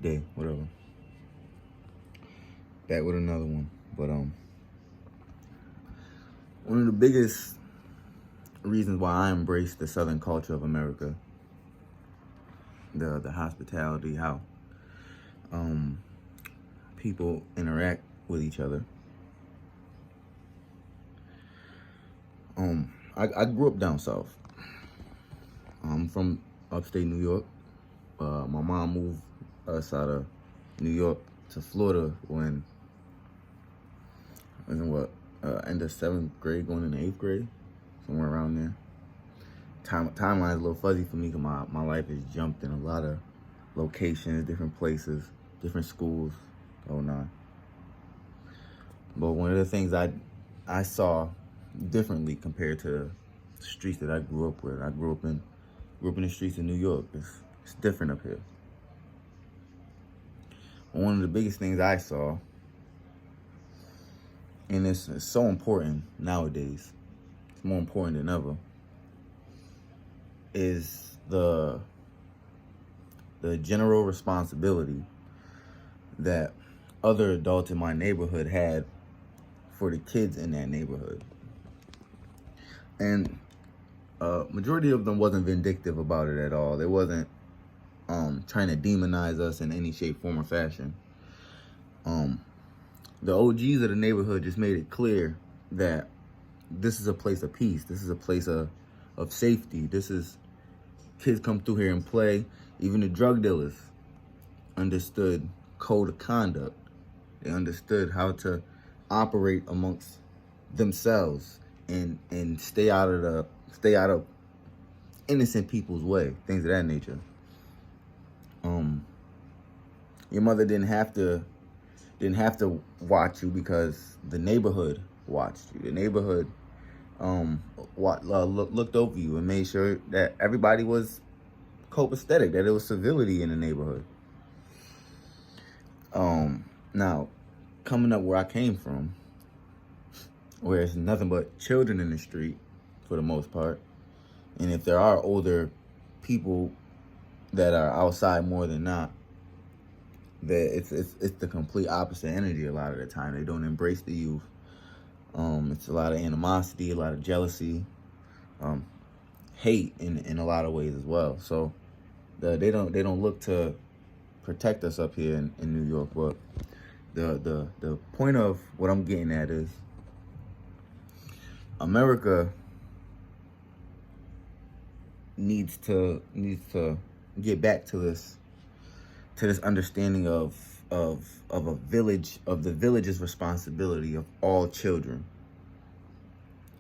day, whatever. Back with another one. But one of the biggest reasons why I embrace the Southern culture of America, the hospitality, how people interact with each other. I grew up down south. I'm from upstate New York. My mom moved us out of New York to Florida when I was in end of 7th grade, going into 8th grade, somewhere around there. Timeline's a little fuzzy for me because my life has jumped in a lot of locations, different places, different schools, oh no. But one of the things I saw differently compared to the streets that I grew up with. I grew up in the streets of New York. It's different up here. One of the biggest things I saw, and it's so important nowadays, it's more important than ever, is the general responsibility that other adults in my neighborhood had for the kids in that neighborhood. And majority of them wasn't vindictive about it at all. They wasn't trying to demonize us in any shape, form, or fashion. The OGs of the neighborhood just made it clear that this is a place of peace. This is a place of safety. Kids come through here and play. Even the drug dealers understood code of conduct. They understood how to operate amongst themselves and stay out of innocent people's way, things of that nature. Your mother didn't have to watch you because the neighborhood watched you. The neighborhood looked over you and made sure that everybody was copacetic, that there was civility in the neighborhood. Now, coming up where I came from, where it's nothing but children in the street for the most part, and if there are older people that are outside more than not, that it's the complete opposite energy a lot of the time. They don't embrace the youth. It's a lot of animosity, a lot of jealousy, hate in a lot of ways as well. So they don't look to protect us up here in New York. But the point of what I'm getting at is America needs to get back to this understanding of a village, of the village's responsibility of all children.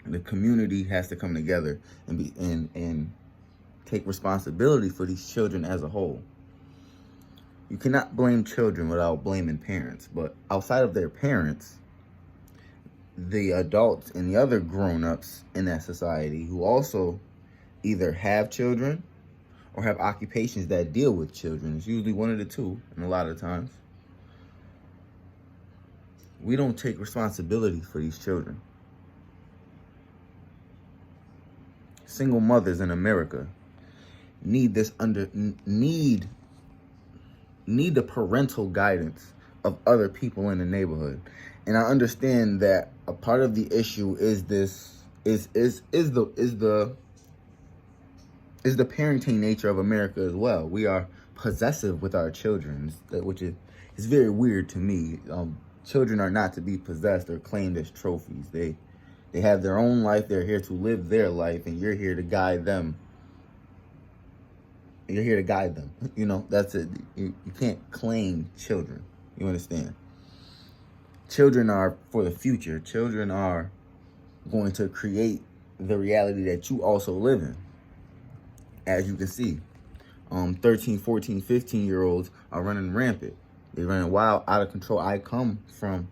The community has to come together and take responsibility for these children as a whole. You cannot blame children without blaming parents, but outside of their parents, the adults and the other grown-ups in that society who also either have children or have occupations that deal with children. It's usually one of the two, and a lot of times. We don't take responsibility for these children. Single mothers in America need the parental guidance of other people in the neighborhood. And I understand that a part of the issue is the parenting nature of America as well. We are possessive with our children, which is very weird to me. Children are not to be possessed or claimed as trophies. They have their own life. They're here to live their life, and you're here to guide them. You're here to guide them. You know, that's it. You can't claim children. You understand? Children are for the future. Children are going to create the reality that you also live in. As you can see, 13, 14, 15-year-olds are running rampant. They're running wild, out of control. I come from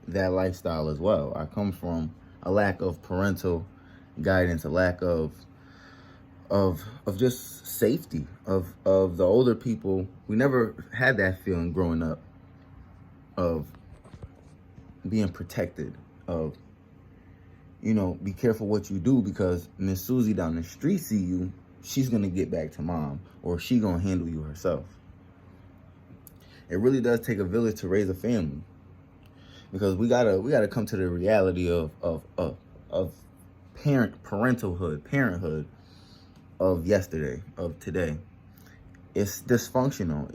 that lifestyle as well. I come from a lack of parental guidance, a lack of just safety of the older people. We never had that feeling growing up of being protected, of, you know, be careful what you do because Miss Susie down the street see you, she's gonna get back to mom, or she gonna handle you herself. It really does take a village to raise a family, because we gotta come to the reality of parenthood of yesterday, of today. It's dysfunctional.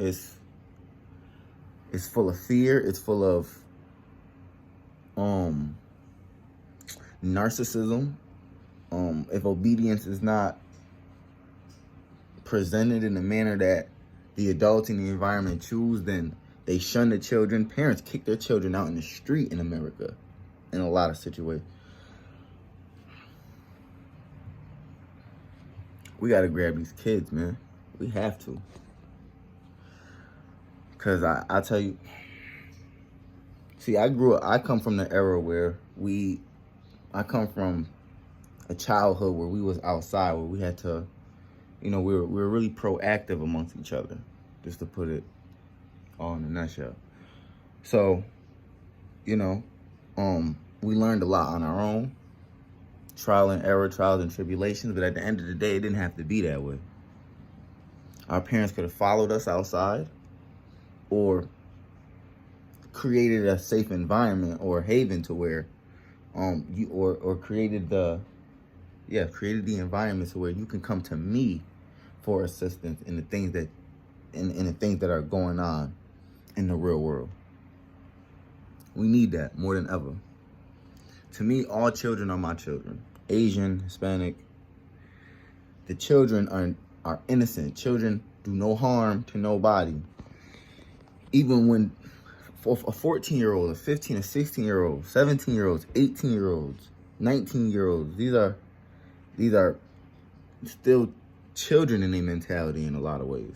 It's full of fear. It's full of narcissism. If obedience is not presented in the manner that the adults in the environment choose, then they shun the children. Parents kick their children out in the street in America in a lot of situations. We got to grab these kids, man. We have to. Because I tell you, see, I come from the era where I come from a childhood where we was outside, where we had to, we were really proactive amongst each other, just to put it all in a nutshell. So, we learned a lot on our own, trials and tribulations, but at the end of the day, it didn't have to be that way. Our parents could have followed us outside, or created a safe environment or haven to where created the environment to where you can come to me for assistance in the things that are going on in the real world. We need that more than ever. To me, all children are my children. Asian, Hispanic. The children are innocent. Children do no harm to nobody. Even when for a 14-year-old, a 15, a 16-year-old, 17-year-olds, 18-year-olds, 19-year-olds, these are still children in their mentality in a lot of ways.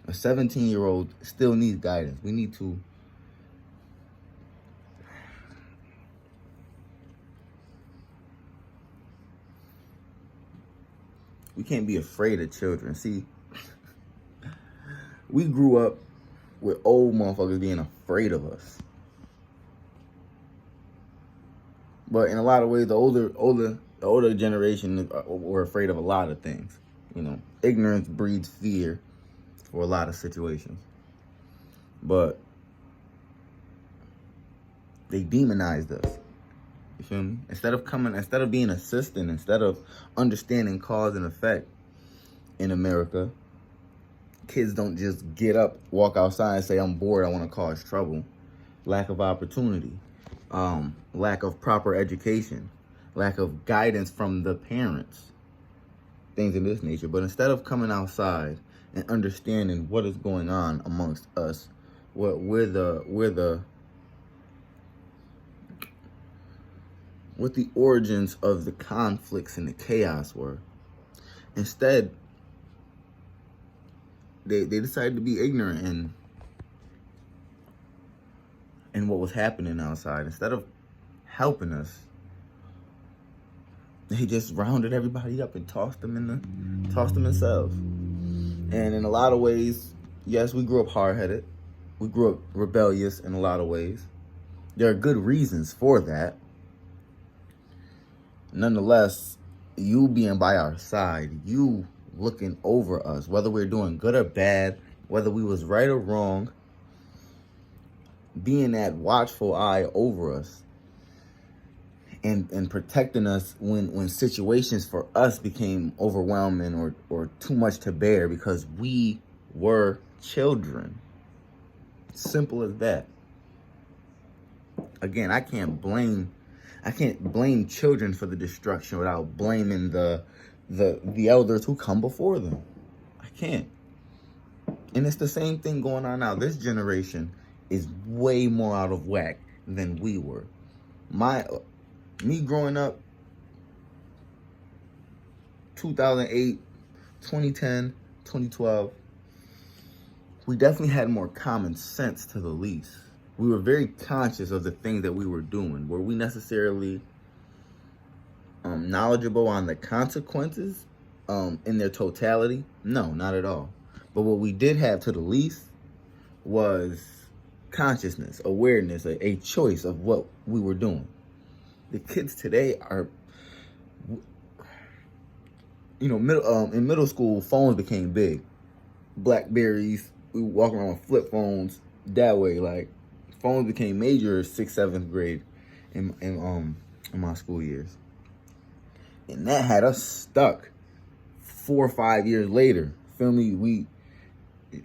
A 17-year-old still needs guidance. We need to we can't be afraid of children. See, we grew up with old motherfuckers being afraid of us. But in a lot of ways, the older generation were afraid of a lot of things. Ignorance breeds fear for a lot of situations. But they demonized us. You feel me? Instead of being assistant, instead of understanding cause and effect in America, kids don't just get up, walk outside and say, I'm bored, I want to cause trouble. Lack of opportunity, lack of proper education, lack of guidance from the parents, things of this nature. But instead of coming outside and understanding what is going on amongst us, what the origins of the conflicts and the chaos were, instead they decided to be ignorant in what was happening outside. Instead of helping us, they just rounded everybody up and tossed them themselves. And in a lot of ways, yes, we grew up hard-headed. We grew up rebellious in a lot of ways. There are good reasons for that. Nonetheless, you being by our side, you looking over us, whether we're doing good or bad, whether we was right or wrong, being that watchful eye over us and protecting us when situations for us became overwhelming or too much to bear, because we were children. Simple as that. Again, I can't blame children for the destruction without blaming the elders who come before them. I can't. And it's the same thing going on now. This generation is way more out of whack than we were. Me growing up, 2008, 2010, 2012, we definitely had more common sense, to the least. We were very conscious of the things that we were doing. Were we necessarily knowledgeable on the consequences in their totality? No, not at all. But what we did have, to the least, was consciousness, awareness, a choice of what we were doing. The kids today are, in middle school, phones became big. Blackberries, we walk around with flip phones that way. Like, phones became major 6th, 7th grade in my school years. And that had us stuck 4 or 5 years later. Feel me? We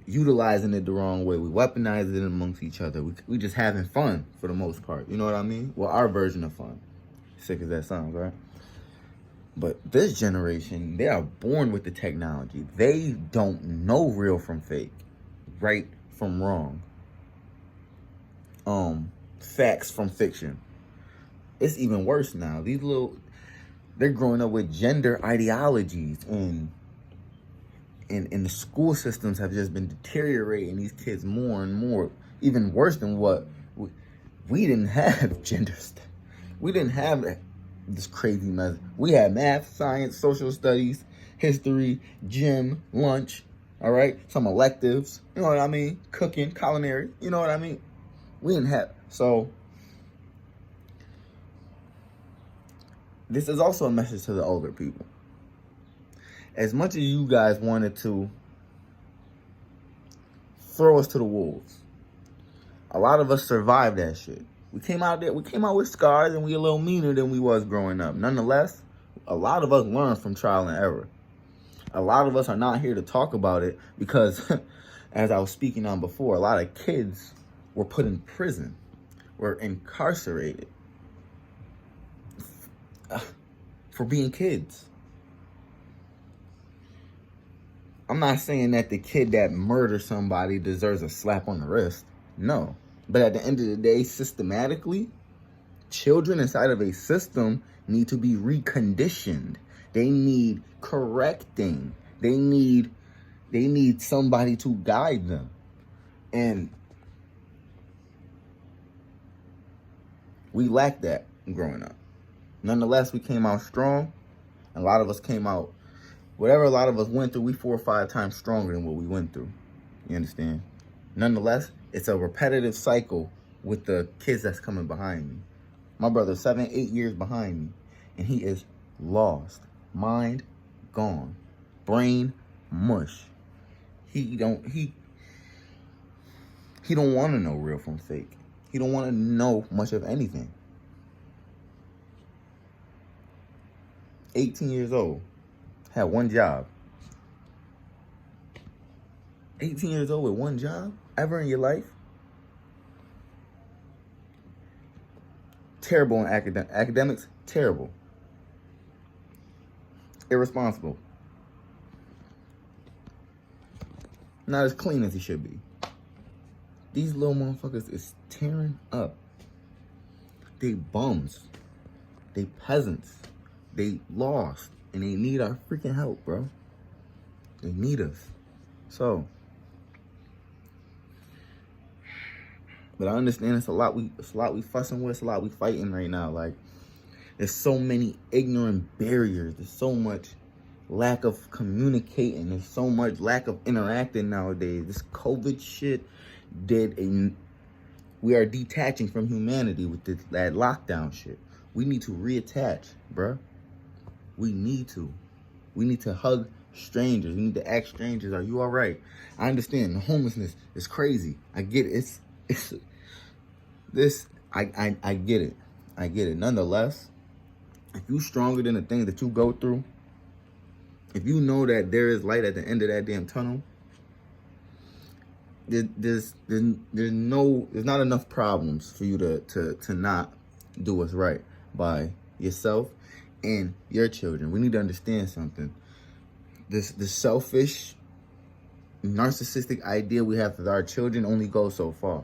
utilizing it the wrong way. We weaponized it amongst each other. We just having fun for the most part. You know what I mean? Well, our version of fun. Sick as that sounds, right? But this generation, they are born with the technology. They don't know real from fake, right from wrong, facts from fiction. It's even worse now. They're growing up with gender ideologies, and the school systems have just been deteriorating these kids more and more. Even worse than what we didn't have gender stuff. We didn't have this crazy mess. We had math, science, social studies, history, gym, lunch, all right? Some electives, you know what I mean? Cooking, culinary, you know what I mean? We didn't have, so this is also a message to the older people. As much as you guys wanted to throw us to the wolves, a lot of us survived that shit. We came out with scars, and we a little meaner than we was growing up. Nonetheless, a lot of us learned from trial and error. A lot of us are not here to talk about it because, as I was speaking on before, a lot of kids were put in prison, were incarcerated for being kids. I'm not saying that the kid that murdered somebody deserves a slap on the wrist. No. But at the end of the day, systematically, children inside of a system need to be reconditioned. They need correcting. They need somebody to guide them. And we lacked that growing up. Nonetheless, we came out strong. A lot of us came out, whatever a lot of us went through, we 4 or 5 times stronger than what we went through. You understand? Nonetheless, it's a repetitive cycle with the kids that's coming behind me. My brother's 7, 8 years behind me, and he is lost. Mind gone. Brain mush. He don't want to know real from fake. He don't want to know much of anything. 18 years old. Had one job. 18 years old with one job ever in your life? Terrible in academics, terrible. Irresponsible. Not as clean as he should be. These little motherfuckers is tearing up. They bums. They peasants. They lost. And they need our freaking help, bro. They need us. So, but I understand it's a lot we fussing with, it's a lot we fighting right now. Like, there's so many ignorant barriers. There's so much lack of communicating. There's so much lack of interacting nowadays. This COVID shit we are detaching from humanity with that lockdown shit. We need to reattach, bruh. We need to hug strangers. We need to ask strangers, are you all right? I understand the homelessness is crazy. I get it. I get it. I get it. Nonetheless, if you stronger than the things that you go through, if you know that there is light at the end of that damn tunnel, there's not enough problems for you to not do what's right by yourself and your children. We need to understand something. This selfish, narcissistic idea we have for our children only goes so far.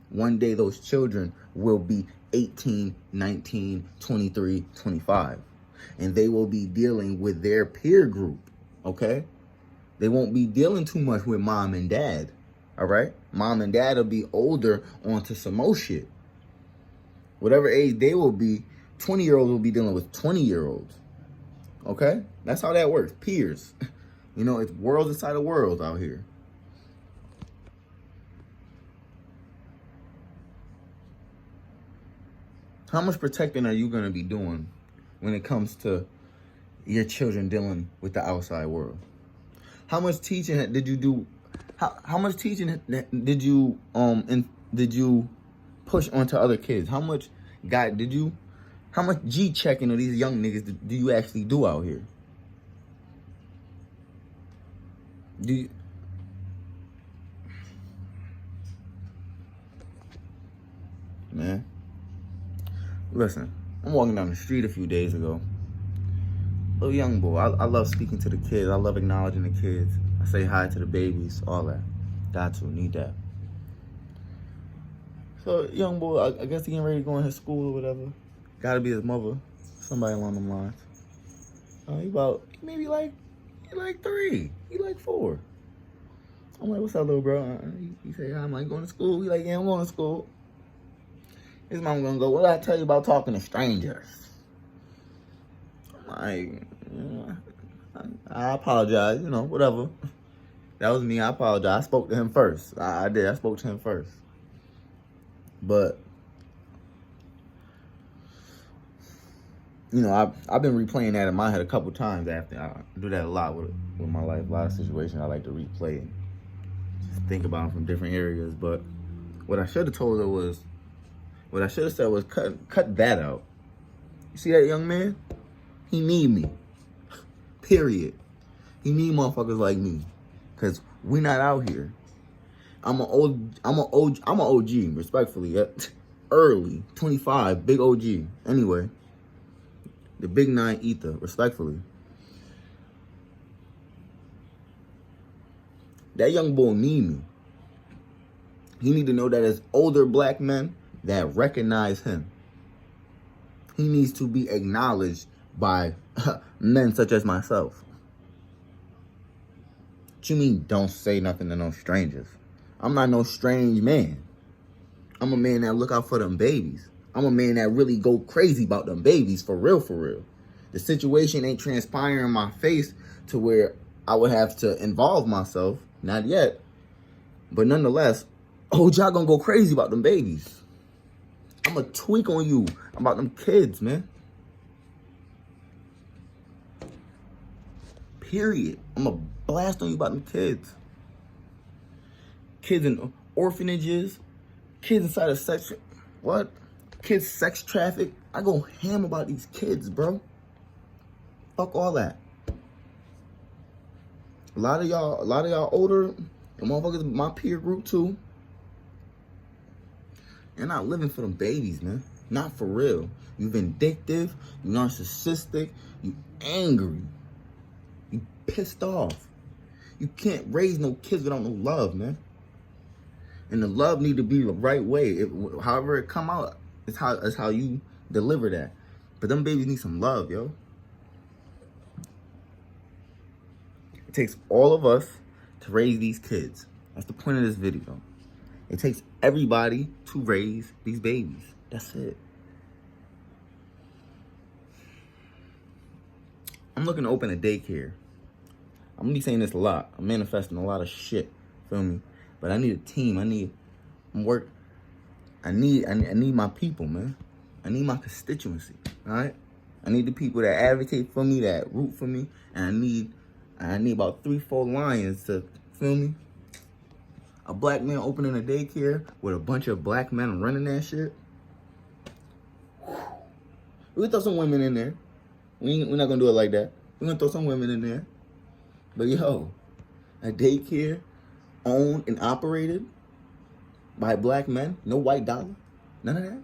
One day those children will be 18, 19, 23, 25. And they will be dealing with their peer group, okay? They won't be dealing too much with mom and dad, all right? Mom and dad will be older onto some more shit. Whatever age they will be, 20-year-olds will be dealing with 20-year-olds, okay? That's how that works, peers. You know, it's worlds inside of worlds out here. How much protecting are you going to be doing when it comes to your children dealing with the outside world? How much teaching did you do How much teaching did you did you push onto other kids? How much how much G checking of these young niggas do you actually do out here? Do you, man? Listen, I'm walking down the street a few days ago. Little young boy. I love speaking to the kids. I love acknowledging the kids. I say hi to the babies, all that. Got to, need that. So, young boy, I guess he getting ready to go in his school or whatever. Gotta be his mother. Somebody along them lines. He like 3. He like 4. I'm like, what's up, little bro? He say, I'm like, going to school? He like, yeah, I'm going to school. His mom gonna go, what did I tell you about talking to strangers? I'm like, I apologize, whatever. That was me, I apologize. I spoke to him first. I did, I spoke to him first. But, I've been replaying that in my head a couple times after. I do that a lot with my life. A lot of situations I like to replay and just think about them from different areas. But what I should have told her was, what I should have said was cut that out. You see that young man? He need me. Period. He need motherfuckers like me. Cause we not out here. I'm an OG, respectfully. Early, 25, big OG. Anyway, the big 9 ether, respectfully. That young boy need me. He need to know that as older black men that recognize him, he needs to be acknowledged by men such as myself. What you mean don't say nothing to no strangers? I'm not no strange man. I'm a man that look out for them babies. I'm a man that really go crazy about them babies, for real, for real. The situation ain't transpiring in my face to where I would have to involve myself. Not yet. But nonetheless, y'all gonna go crazy about them babies. I'm gonna tweak on you about them kids, man. Period. I'm gonna blast on you about them kids. Kids in orphanages. Kids inside of kids sex traffic. I go ham about these kids, bro. Fuck all that. A lot of y'all older, the motherfuckers, my peer group too. You're not living for them babies, man. Not for real. You vindictive, you narcissistic, you angry, you pissed off. You can't raise no kids without no love, man. And the love need to be the right way. However it come out, it's how you deliver that. But them babies need some love, yo. It takes all of us to raise these kids. That's the point of this video. It takes everybody to raise these babies. That's it. I'm looking to open a daycare. I'm gonna be saying this a lot. I'm manifesting a lot of shit. Feel me? But I need a team. I need work. I need my people, man. I need my constituency. All right. I need the people that advocate for me, that root for me, and I need about 3-4 lions to, feel me? A black man opening a daycare with a bunch of black men running that shit. We can throw some women in there. We're not gonna do it like that. We're gonna throw some women in there. But yo, a daycare owned and operated by black men, no white dollar, none of that.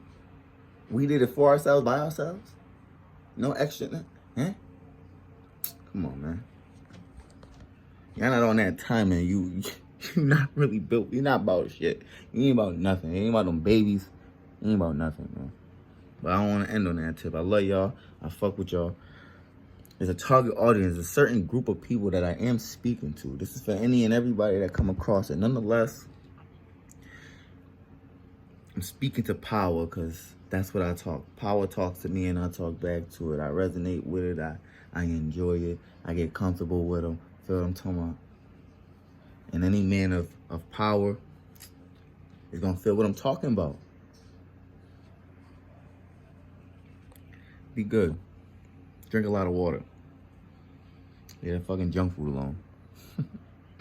We did it for ourselves, by ourselves. No extra, huh? Come on, man. You're not on that time, man. You're not really built. You're not about shit. You ain't about nothing. You ain't about them babies. You ain't about nothing, man. But I don't want to end on that tip. I love y'all. I fuck with y'all. There's a target audience, a certain group of people that I am speaking to. This is for any and everybody that come across it. Nonetheless, I'm speaking to power because that's what I talk. Power talks to me and I talk back to it. I resonate with it. I enjoy it. I get comfortable with them. Feel what I'm talking about? And any man of power is going to feel what I'm talking about. Be good. Drink a lot of water. Leave that fucking junk food alone.